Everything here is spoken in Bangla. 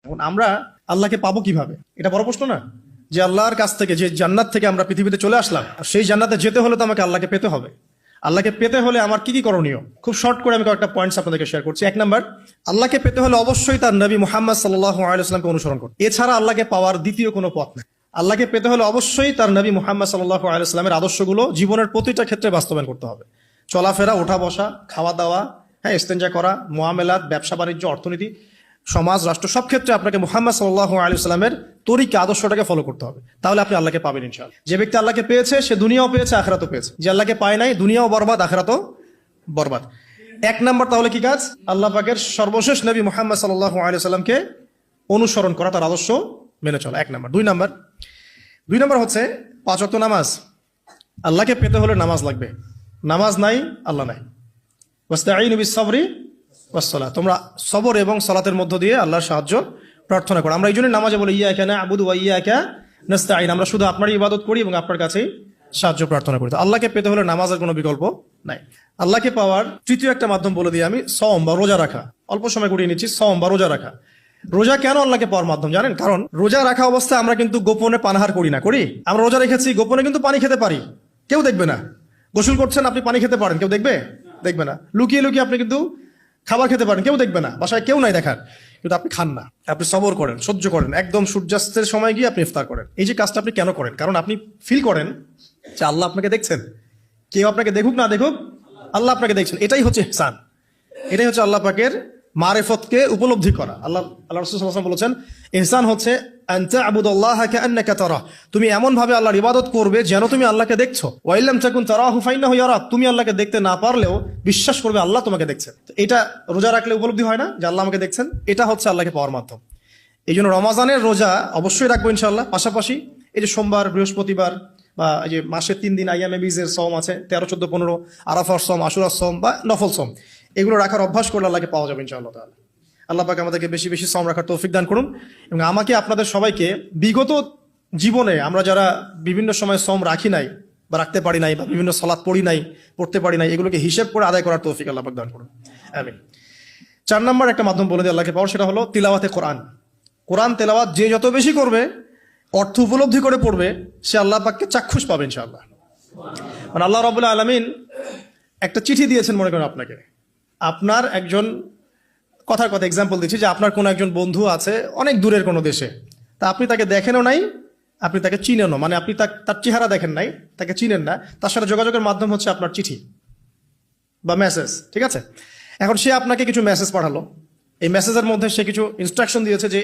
এখন আমরা আল্লাহকে পাবো কিভাবে, এটা বড় প্রশ্ন না? যে আল্লাহর কাছ থেকে, যে জান্নাত থেকে আমরা পৃথিবীতে চলে আসলাম, আর সেই জান্নাতে যেতে হলে তো আমাকে আল্লাহকে পেতে হবে। আল্লাহকে পেতে হলে আমার কি কি করণীয়, খুব শর্ট করে আমি কয়েকটা পয়েন্টস আপনাদেরকে শেয়ার করছি। 1 নাম্বার, আল্লাহকে পেতে হলে অবশ্যই তার নবী মুহাম্মদ সাল্লাল্লাহু আলাইহি ওয়াসাল্লামকে অনুসরণ করতে। এছাড়া আল্লাহকে পাওয়ার দ্বিতীয় কোনো পথ নেই। আল্লাহকে পেতে হলে অবশ্যই তার নবী মুহাম্মদ সাল্লাল্লাহু আলাইহি ওয়াসাল্লামের আদর্শগুলো জীবনের প্রতিটা ক্ষেত্রে বাস্তবায়ন করতে হবে। চলাফেরা, ওঠা বসা, খাওয়া দাওয়া, ইস্তেঞ্জা করা, মুআমালাত, ব্যবসা বাণিজ্য, অর্থনীতি, সমাজ, রাষ্ট্র, সব ক্ষেত্রে আপনাকে মুহাম্মদ সাল্লাল্লাহু আলাইহি ওয়াসাল্লামের তরিকা, আদর্শটাকে ফলো করতে হবে। তাহলে আপনি আল্লাহকে পাবেন ইনশাআল্লাহ। যে ব্যক্তি আল্লাহকে পেয়েছে সে দুনিয়াও পেয়েছে, আখিরাতও পেয়েছে। যে আল্লাহকে পায় নাই, দুনিয়াও বরবাদ, আখিরাতও বরবাদ। 1 নাম্বার তাহলে কি কাজ? আল্লাহ পাকের সর্বশেষ নবী মুহাম্মদ সাল্লাল্লাহু আলাইহি ওয়াসাল্লামকে অনুসরণ করা, তার আদর্শ মেনে চলা, 1 নাম্বার। 2 নাম্বার হচ্ছে 5 ওয়াক্ত নামাজ। আল্লাহকে পেতে হলে নামাজ লাগবে। নামাজ নাই, আল্লাহ নাই। ওয়াস্তাঈনু বিস-সাবরি ওয়াস-সালাহ, তোমরা সবর এবং সালাতের মধ্য দিয়ে আল্লাহর সাহায্য প্রার্থনা করো। আমরা এই জন্য নামাজে বলি ইয়াকা না'বুদু ওয়া ইয়াকা নাস্তাঈন, আমরা শুধু আপনারই ইবাদত করি এবং আপনার কাছেই সাহায্য প্রার্থনা করি। তো আল্লাহকে পেতে হলে নামাজের কোনো বিকল্প নাই। আল্লাহকে পাওয়ার তৃতীয় একটা মাধ্যম বলে দিই আমি, সওম বা রোজা রাখা। অল্প সময় গুটিয়ে নিচ্ছি, সওম বা রোজা রাখা। রোজা কেন আল্লাহকে পাওয়ার মাধ্যম জানেন? কারণ রোজা রাখা অবস্থায় আমরা কিন্তু গোপনে পানাহার করি না, করি? আমরা রোজা রেখেছি, গোপনে কিন্তু পানি খেতে পারি, কেউ দেখবে না। গোসল করছেন, আপনি পানি খেতে পারেন, কেউ দেখবে? দেখবে না। লুকিয়ে লুকিয়ে আপনি কিন্তু খাবার খেতে পারেন, কেউ দেখবে না, বাসায় কেউ নাই দেখার, কিন্তু আপনি খান না। আপনি সবর করেন, সহ্য করেন, একদম সূর্যাস্তের সময় গিয়ে আপনি ইফতার করেন। এই যে কাজটা আপনি কেন করেন? কারণ আপনি ফিল করেন যে আল্লাহ আপনাকে দেখছেন। কেউ আপনাকে দেখুক না দেখুক, আল্লাহ আপনাকে দেখছেন। এটাই হচ্ছে ইহসান, এটাই হচ্ছে আল্লাহ পাকের মারিফতকে উপলব্ধি করা। আল্লাহ রাসূল সাল্লাল্লাহু আলাইহি ওয়াসাল্লাম বলেছেন, ইহসান হচ্ছে আন তা'বুদাল্লাহা কাআন্নাকা তারাহ, তুমি এমন ভাবে আল্লাহর ইবাদত করবে যেন তুমি আল্লাহকে দেখছো। ওয়া ইল্লাম তাকুন তারাহু ফাইন্নাহু ইয়ারাক, তুমি আল্লাহকে দেখতে না পারলেও বিশ্বাস করবে আল্লাহ তোমাকে দেখছেন। তো এটা রোজা রাখলে উপলব্ধি হয় না যে আল্লাহ আমাকে দেখছেন? এটা হচ্ছে আল্লাহকে পাওয়ার মাধ্যম। এই জন্য রমাজানের রোজা অবশ্যই রাখবো ইনশাআল্লাহ। পাশাপাশি এই যে সোমবার, বৃহস্পতিবার বা এই যে মাসের 3 দিন আইয়ামে বীজের সওম আছে, 13, 14, 15, আরাফার সওম, আশুরার সওম বা নফল সওম, এগুলো রাখার অভ্যাস করলে আল্লাহকে পাওয়া যাবে ইনশাআল্লাহ তাআলা। আল্লাহ পাক আমাদেরকে বেশি বেশি সওম রাখার তৌফিক দান করুন। এবং আমাকে, আপনাদের সবাইকে বিগত জীবনে আমরা যারা বিভিন্ন সময় সওম রাখি নাই বা রাখতে পারি নাই, বা বিভিন্ন সালাত পড়ি নাই, পড়তে পারি নাই, এগুলোকে হিসেব করে আদায় করার তৌফিক আল্লাহ পাক দান করুন, আমিন। 4 নাম্বার একটা মাধ্যম বলে দিয়ে আল্লাহকে পাওয়ার, সেটা হলো তিলাওয়াতে কোরআন। কোরআন তেলাওয়াত যে যত বেশি করবে, অর্থ উপলব্ধি করে পড়বে, সে আল্লাহ পাককে চাক্ষুষ পাবে ইনশাআল্লাহ। মানে আল্লাহ রাব্বুল আলামিন একটা চিঠি দিয়েছেন, মনে করেন আপনাকে, আপনার একজন, কথার কথা এক্সাম্পল দিচ্ছি, যে আপনার কোনো একজন বন্ধু আছে অনেক দূরের কোনো দেশে, তা আপনি তাকে দেখেনও নাই, আপনি তাকে চিনেনও, মানে আপনি তার চেহারা দেখেন নাই, তাকে চিনেন না, তার সাথে যোগাযোগের মাধ্যম হচ্ছে আপনার চিঠি বা মেসেজ, ঠিক আছে? এখন সে আপনাকে কিছু মেসেজ পাঠালো, এই মেসেজের মধ্যে সে কিছু ইনস্ট্রাকশন দিয়েছে যে